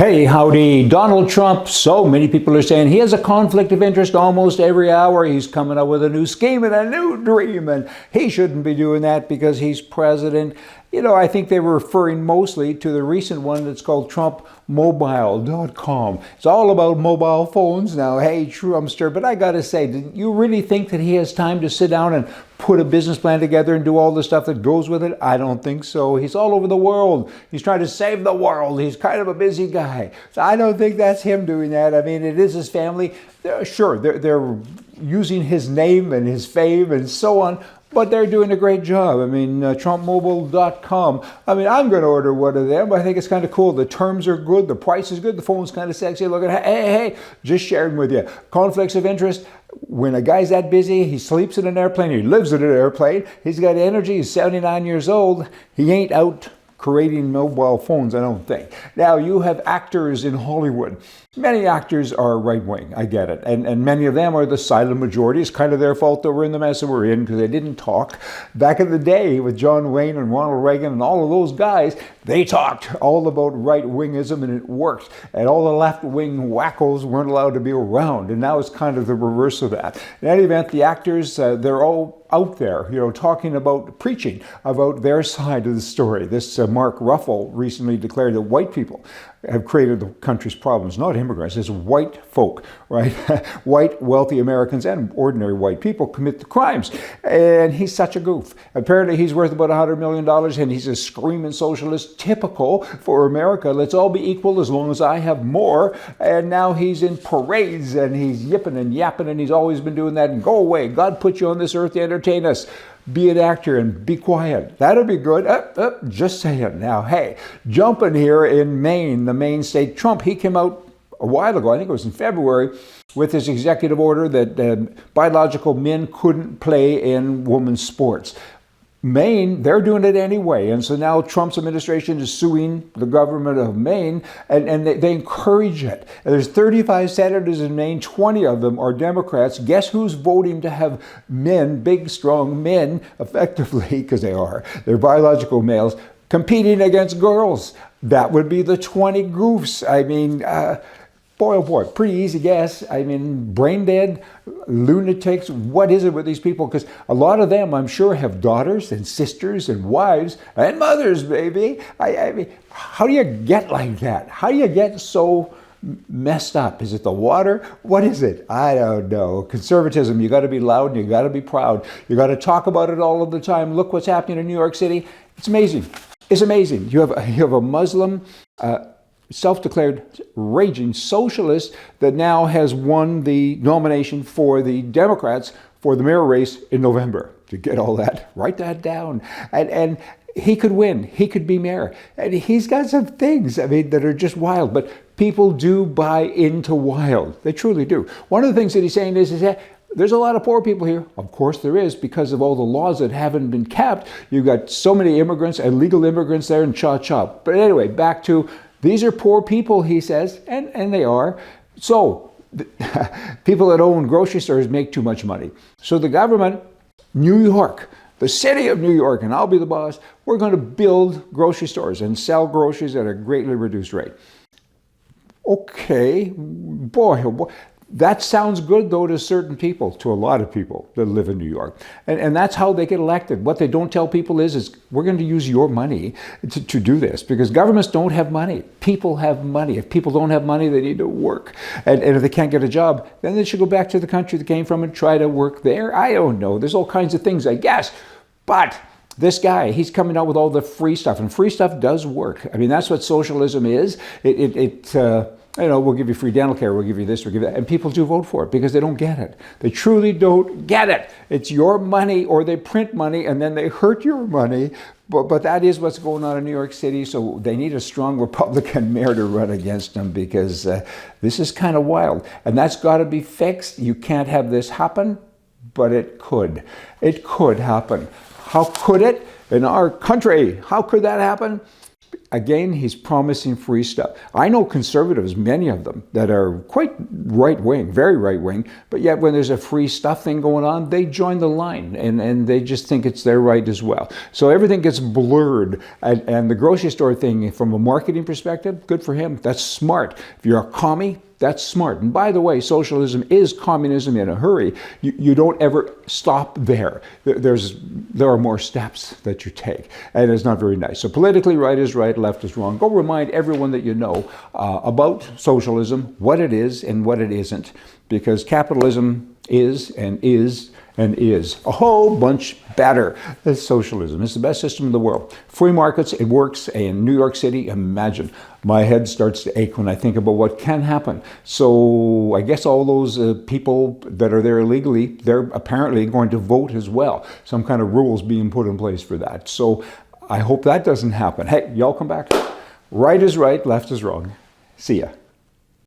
Hey, howdy. Donald Trump, so many people are saying he has a conflict of interest almost every hour. He's coming up with a new scheme and a new dream, and he shouldn't be doing that because he's president. You know, I think they were referring mostly to the recent one that's called TrumpMobile.com. It's all about mobile phones now. Hey, Trumpster, but I got to say, do you really think that he has time to sit down and put a business plan together and do all the stuff that goes with it? I don't think so. He's all over the world. He's trying to save the world. He's kind of a busy guy. So I don't think that's him doing that. I mean, it is his family. They're using his name and his fame and so on, but they're doing a great job. I mean, TrumpMobile.com. I mean, I'm going to order one of them. I think it's kind of cool. The terms are good. The price is good. The phone's kind of sexy. Look at, hey, just sharing with you. Conflicts of interest. When a guy's that busy, he sleeps in an airplane. He lives in an airplane. He's got energy. He's 79 years old. He ain't out creating mobile phones, I don't think. Now, you have actors in Hollywood. Many actors are right-wing, I get it. And many of them are the silent majority. It's kind of their fault that we're in the mess that we're in because they didn't talk. Back in the day with John Wayne and Ronald Reagan and all of those guys, they talked all about right-wingism and it worked. And all the left-wing wackos weren't allowed to be around. And now it's kind of the reverse of that. In any event, the actors, they're all out there, talking about, preaching about their side of the story. This Mark Ruffalo recently declared that white people have created the country's problems, not immigrants. It's white folk, right? White, wealthy Americans and ordinary white people commit the crimes. And he's such a goof. Apparently he's worth about $100 million and he's a screaming socialist, typical for America. Let's all be equal as long as I have more. And now he's in parades and he's yipping and yapping and he's always been doing that. And go away. God put you on this earth to entertain us. Be an actor and be quiet. That'll be good. Just saying. Now, hey, jumping here in Maine, the Maine state, Trump, he came out a while ago, I think it was in February, with his executive order that biological men couldn't play in women's sports. Maine, they're doing it anyway. And so now Trump's administration is suing the government of Maine, and they encourage it. And there's 35 senators in Maine, 20 of them are Democrats. Guess who's voting to have men, big, strong men, effectively, because they're biological males, competing against girls? That would be the 20 goofs. I mean, boy, oh boy, pretty easy guess. I mean, brain dead, lunatics, what is it with these people? Because a lot of them, I'm sure, have daughters and sisters and wives and mothers, baby. I mean, how do you get like that? How do you get so messed up? Is it the water? What is it? I don't know. Conservatism, you got to be loud and you got to be proud. You got to talk about it all of the time. Look what's happening in New York City. It's amazing. It's amazing. You have a Muslim self-declared raging socialist that now has won the nomination for the Democrats for the mayor race in November. To get all that, write that down. And he could win. He could be mayor. And he's got some things, I mean, that are just wild. But people do buy into wild. They truly do. One of the things that he's saying is that there's a lot of poor people here. Of course there is, because of all the laws that haven't been kept. You've got so many immigrants, illegal immigrants there, and chop. But anyway, back to these are poor people, he says, and they are. So people that own grocery stores make too much money. So the government, New York, the city of New York, and I'll be the boss, we're going to build grocery stores and sell groceries at a greatly reduced rate. Okay, boy, oh boy. That sounds good, though, to certain people, to a lot of people that live in New York. And that's how they get elected. What they don't tell people is we're going to use your money to do this, because governments don't have money. People have money. If people don't have money, they need to work. And if they can't get a job, then they should go back to the country they came from and try to work there. I don't know. There's all kinds of things, I guess. But this guy, he's coming out with all the free stuff. And free stuff does work. I mean, that's what socialism is. We'll give you free dental care, we'll give you this, we'll give you that. And people do vote for it because they don't get it. They truly don't get it. It's your money, or they print money and then they hurt your money. But that is what's going on in New York City. So they need a strong Republican mayor to run against them, because this is kind of wild. And that's got to be fixed. You can't have this happen, but it could. It could happen. How could it? In our country, how could that happen? again, he's promising free stuff. I know conservatives, many of them, that are quite right-wing, very right-wing, but yet when there's a free stuff thing going on, they join the line, and they just think it's their right as well. So everything gets blurred, and the grocery store thing, from a marketing perspective, good for him. That's smart. If you're a commie, that's smart. And by the way, socialism is communism in a hurry. You don't ever stop there. There are more steps that you take, and it's not very nice. So politically, right is right, left is wrong. Go remind everyone that you know about socialism, what it is and what it isn't, because capitalism is a whole bunch better than socialism. It's the best system in the world. Free markets, it works in New York City. Imagine. My head starts to ache when I think about what can happen. So I guess all those people that are there illegally, they're apparently going to vote as well. Some kind of rules being put in place for that. So I hope that doesn't happen. Hey, y'all come back. Right is right, left is wrong. See ya.